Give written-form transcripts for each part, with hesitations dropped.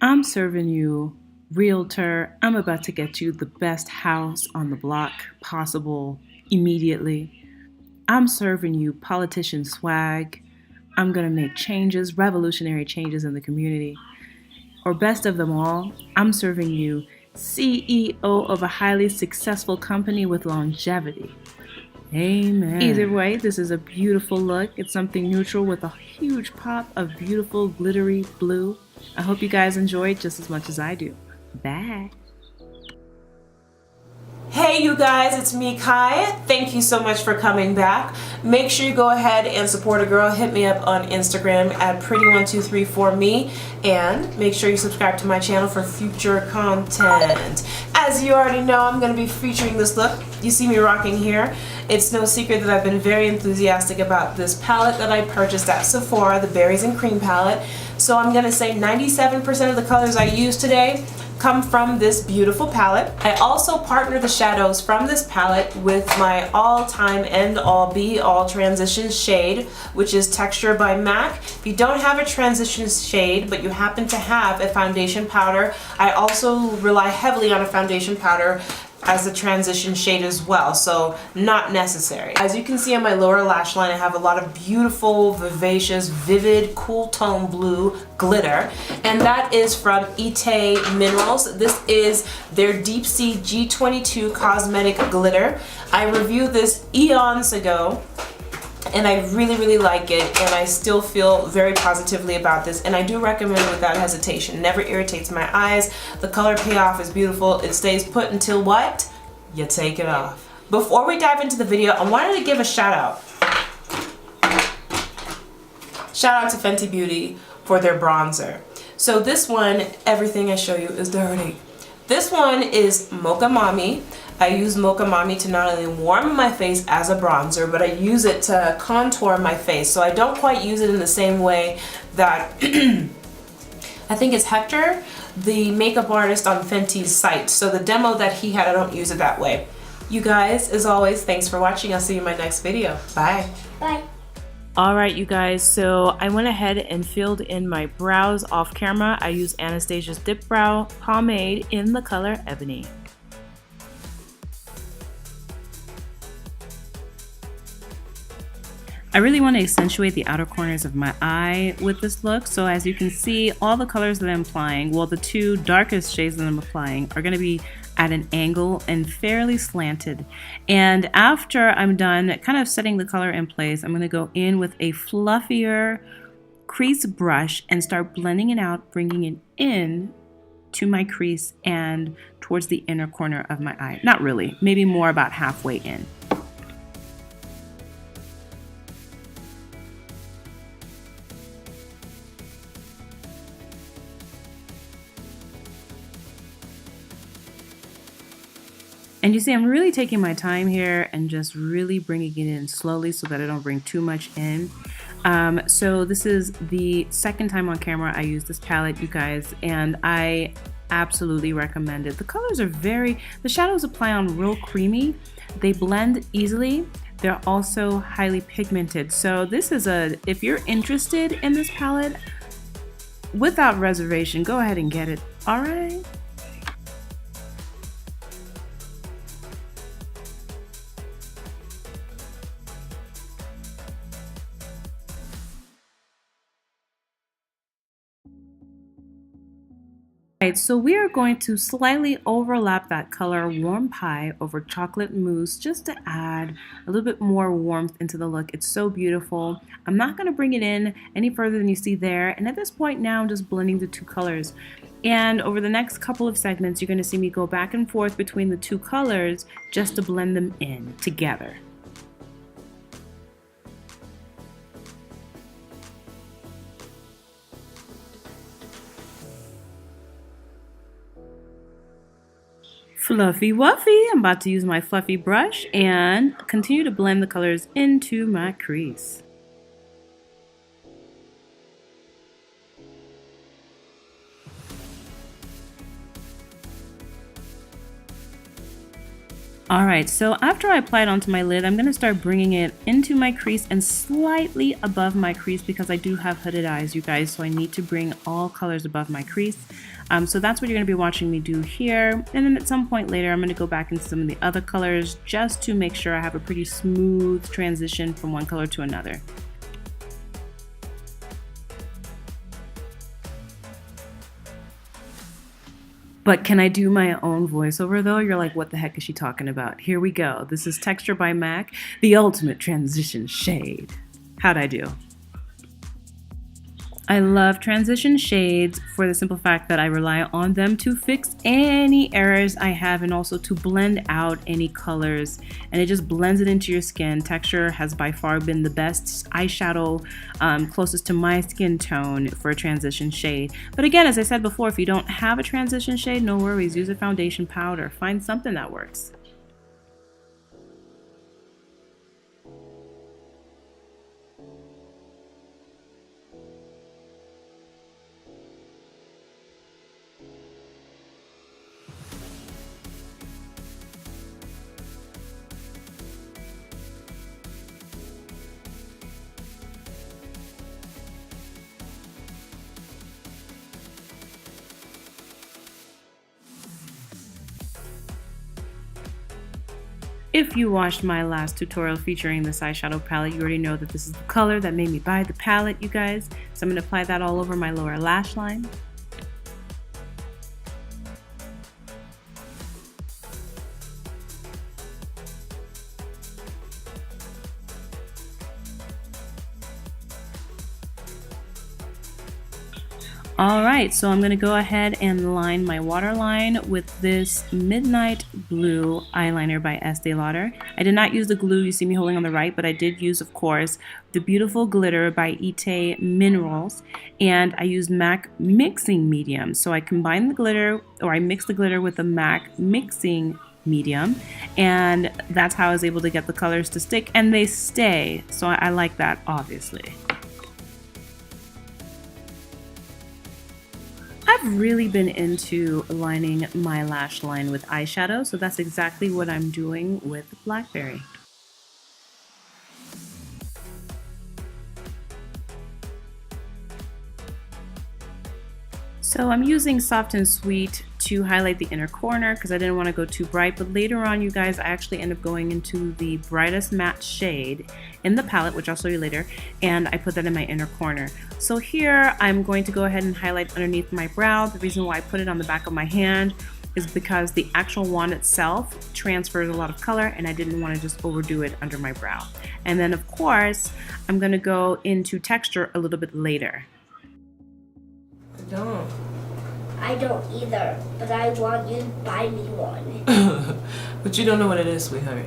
I'm serving you, realtor. I'm about to get you the best house on the block possible immediately. I'm serving you politician swag. I'm going to make changes, revolutionary changes in the community. Or best of them all, I'm serving you CEO of a highly successful company with longevity. Amen. Either way, this is a beautiful look. It's something neutral with a huge pop of beautiful glittery blue. I hope you guys enjoy it just as much as I do. Bye. Hey you guys, it's me Kai. Thank you so much for coming back. Make sure you go ahead and support a girl. Hit me up on Instagram at pretty1234me and make sure you subscribe to my channel for future content. As you already know, I'm going to be featuring this look. You see me rocking here. It's no secret that I've been very enthusiastic about this palette that I purchased at Sephora, the Berries and Cream palette. So I'm going to say 97% of the colors I use today come from this beautiful palette. I also partner the shadows from this palette with my all-time end-all be-all transition shade, which is Texture by MAC. If you don't have a transition shade, but you happen to have a foundation powder, I also rely heavily on a foundation powder as a transition shade as well, so not necessary. As you can see on my lower lash line, I have a lot of beautiful, vivacious, vivid, cool tone blue glitter, and that is from Ite Minerals. This is their Deep Sea G22 Cosmetic Glitter. I reviewed this eons ago, and I really like it, and I still feel very positively about this, and I do recommend it without hesitation. Never irritates my eyes. The color payoff is beautiful. It stays put until what? You take it off. Before we dive into the video, I wanted to give a shout out. Shout out to Fenty Beauty for their bronzer. So this one, everything I show you is dirty. This one is Mocha Mami. I use Mocha Mami to not only warm my face as a bronzer, but I use it to contour my face. So I don't quite use it in the same way that I think it's Hector, the makeup artist on Fenty's site. So the demo that he had, I don't use it that way. You guys, as always, thanks for watching. I'll see you in my next video. Bye. Bye. All right, you guys, so I went ahead and filled in my brows off camera. I used Anastasia's Dip Brow Pomade in the color Ebony. I really want to accentuate the outer corners of my eye with this look. So as you can see, all the colors that I'm applying, well, the two darkest shades that I'm applying are going to be at an angle and fairly slanted. And after I'm done kind of setting the color in place, I'm going to go in with a fluffier crease brush and start blending it out, bringing it in to my crease and towards the inner corner of my eye. Not really, maybe more about halfway in. And you see, I'm really taking my time here and just really bringing it in slowly so that I don't bring too much in. So this is the second time on camera I use this palette, you guys, and I absolutely recommend it. The colors are the shadows apply on real creamy. They blend easily. They're also highly pigmented. So this is if you're interested in this palette, without reservation, go ahead and get it, all right? Alright, so we are going to slightly overlap that color Warm Pie over Chocolate Mousse just to add a little bit more warmth into the look. It's so beautiful. I'm not going to bring it in any further than you see there, and at this point now I'm just blending the two colors. And over the next couple of segments you're going to see me go back and forth between the two colors just to blend them in together. Fluffy Wuffy, I'm about to use my fluffy brush and continue to blend the colors into my crease. All right, so after I apply it onto my lid, I'm gonna start bringing it into my crease and slightly above my crease because I do have hooded eyes, you guys, so I need to bring all colors above my crease. So that's what you're gonna be watching me do here. And then at some point later, I'm gonna go back into some of the other colors just to make sure I have a pretty smooth transition from one color to another. But can I do my own voiceover though? You're like, what the heck is she talking about? Here we go. This is Texture by MAC, the ultimate transition shade. How'd I do? I love transition shades for the simple fact that I rely on them to fix any errors I have and also to blend out any colors, and it just blends it into your skin. Texture has by far been the best eyeshadow closest to my skin tone for a transition shade. But again, as I said before, if you don't have a transition shade, no worries, use a foundation powder. Find something that works. If you watched my last tutorial featuring this eyeshadow palette, you already know that this is the color that made me buy the palette, you guys. So I'm going to apply that all over my lower lash line. Alright, so I'm going to go ahead and line my waterline with this Midnight Blue eyeliner by Estee Lauder. I did not use the glue you see me holding on the right, but I did use, of course, the Beautiful Glitter by Ite Minerals, and I used MAC Mixing Medium. So I combined the glitter, or I mixed the glitter with the MAC Mixing Medium, and that's how I was able to get the colors to stick, and they stay, so I like that, obviously. I've really been into lining my lash line with eyeshadow, so that's exactly what I'm doing with Blackberry. So I'm using Soft and Sweet to highlight the inner corner because I didn't want to go too bright, but later on, you guys, I actually end up going into the brightest matte shade in the palette, which I'll show you later, and I put that in my inner corner. So here, I'm going to go ahead and highlight underneath my brow. The reason why I put it on the back of my hand is because the actual wand itself transfers a lot of color, and I didn't want to just overdo it under my brow. And then, of course, I'm going to go into texture a little bit later. I don't either, but I want you to buy me one. But you don't know what it is, sweetheart.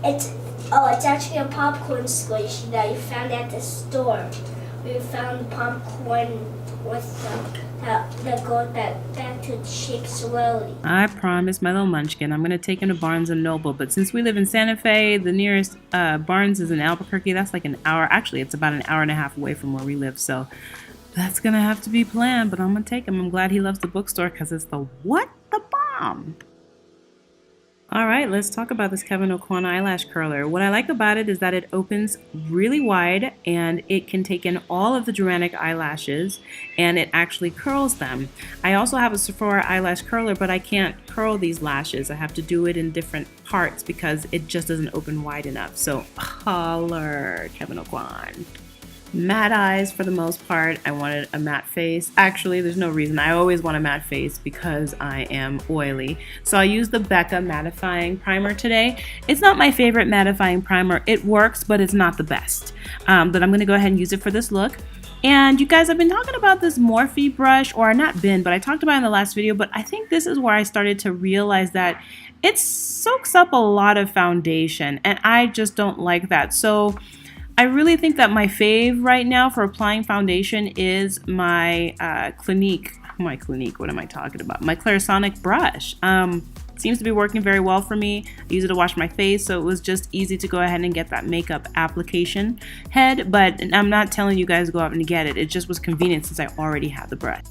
It's actually a popcorn squish that you found at the store. We found popcorn with that goes back to shake slowly. I promise, my little munchkin, I'm going to take him to Barnes & Noble, but since we live in Santa Fe, the nearest Barnes is in Albuquerque. That's like an hour. Actually, it's about an hour and a half away from where we live, so that's going to have to be planned, but I'm going to take him. I'm glad he loves the bookstore because it's the bomb. All right, let's talk about this Kevyn Aucoin eyelash curler. What I like about it is that it opens really wide and it can take in all of the dramatic eyelashes and it actually curls them. I also have a Sephora eyelash curler, but I can't curl these lashes. I have to do it in different parts because it just doesn't open wide enough. So holler, Kevyn Aucoin. Matte eyes for the most part. I wanted a matte face. Actually, there's no reason. I always want a matte face because I am oily. So I used the Becca mattifying primer today. It's not my favorite mattifying primer. It works, but it's not the best. But I'm going to go ahead and use it for this look. And you guys, I've been talking about this Morphe brush, or not been, but I talked about it in the last video, but I think this is where I started to realize that it soaks up a lot of foundation, and I just don't like that. So I really think that my fave right now for applying foundation is my Clinique. What am I talking about? My Clarisonic brush. Seems to be working very well for me. I use it to wash my face, so it was just easy to go ahead and get that makeup application head, but I'm not telling you guys to go out and get it. It just was convenient since I already had the brush.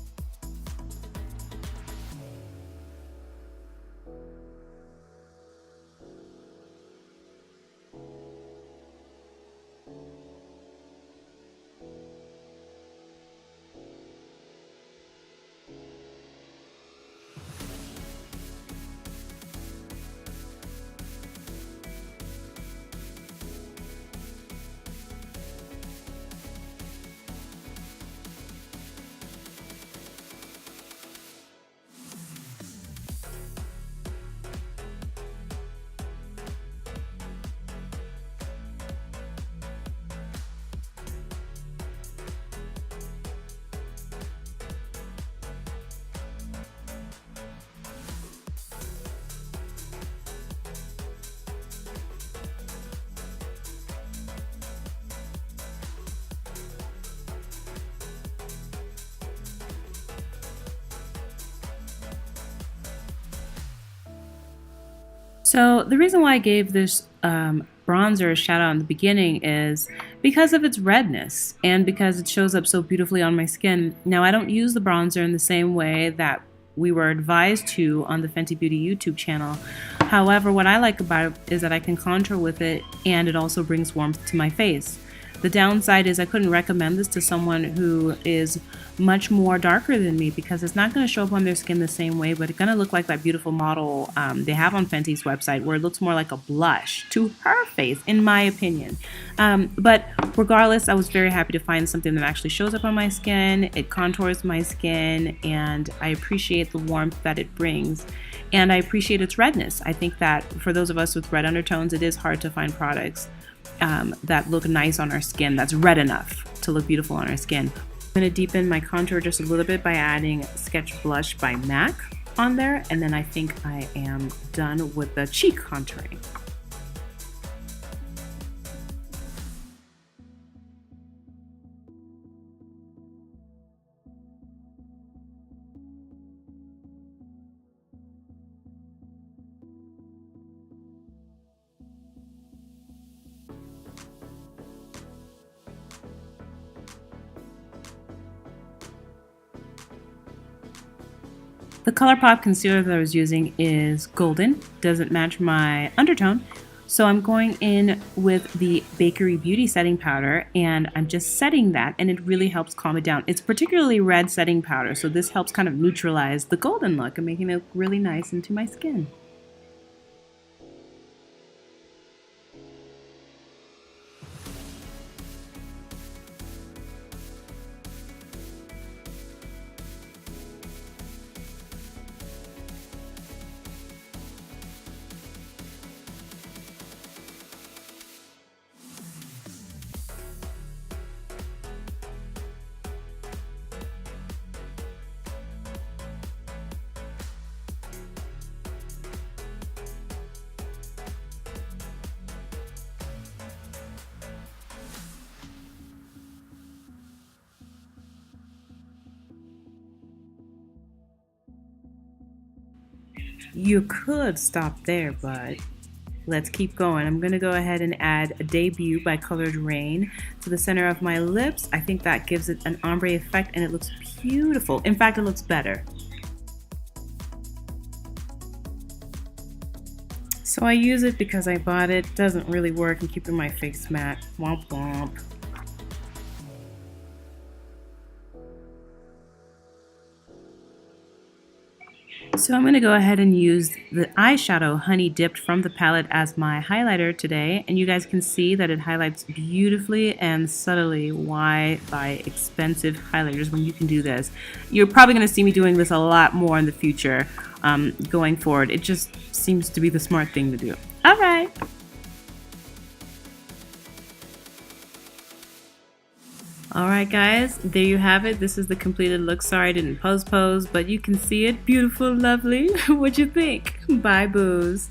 So the reason why I gave this bronzer a shout out in the beginning is because of its redness and because it shows up so beautifully on my skin. Now, I don't use the bronzer in the same way that we were advised to on the Fenty Beauty YouTube channel. However, what I like about it is that I can contour with it and it also brings warmth to my face. The downside is I couldn't recommend this to someone who is much more darker than me because it's not going to show up on their skin the same way, but it's going to look like that beautiful model they have on Fenty's website where it looks more like a blush to her face, in my opinion. But regardless, I was very happy to find something that actually shows up on my skin, it contours my skin, and I appreciate the warmth that it brings. And I appreciate its redness. I think that for those of us with red undertones, it is hard to find products that look nice on our skin, that's red enough to look beautiful on our skin. I'm going to deepen my contour just a little bit by adding Sketch Blush by MAC on there, and then I think I am done with the cheek contouring. The ColourPop concealer that I was using is golden, doesn't match my undertone, so I'm going in with the Bakery Beauty setting powder and I'm just setting that, and it really helps calm it down. It's particularly red setting powder, so this helps kind of neutralize the golden look and making it look really nice into my skin. You could stop there, but let's keep going. I'm going to go ahead and add a Debut by Colored Rain to the center of my lips. I think that gives it an ombre effect and it looks beautiful. In fact, it looks better. So I use it because I bought it. Doesn't really work in keeping my face matte. Womp womp. So I'm going to go ahead and use the eyeshadow Honey Dipped from the palette as my highlighter today, and you guys can see that it highlights beautifully and subtly. Why buy expensive highlighters when you can do this? You're probably going to see me doing this a lot more in the future going forward. It just seems to be the smart thing to do. All right. Alright guys, there you have it. This is the completed look. Sorry I didn't pose, but you can see it. Beautiful, lovely. What'd you think? Bye, boos.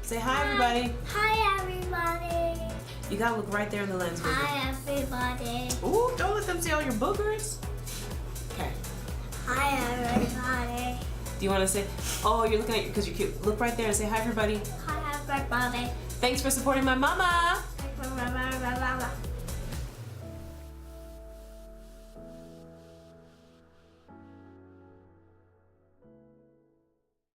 Say hi, everybody. Hi, everybody. You gotta look right there in the lens, baby. Hi, everybody. Ooh, don't let them see all your boogers. Okay. Hi, everybody. Do you want to say, oh, you're looking at you because you're cute. Look right there and say hi, everybody. Hi, everybody. Thanks for supporting my mama. Blah, blah, blah, blah, blah.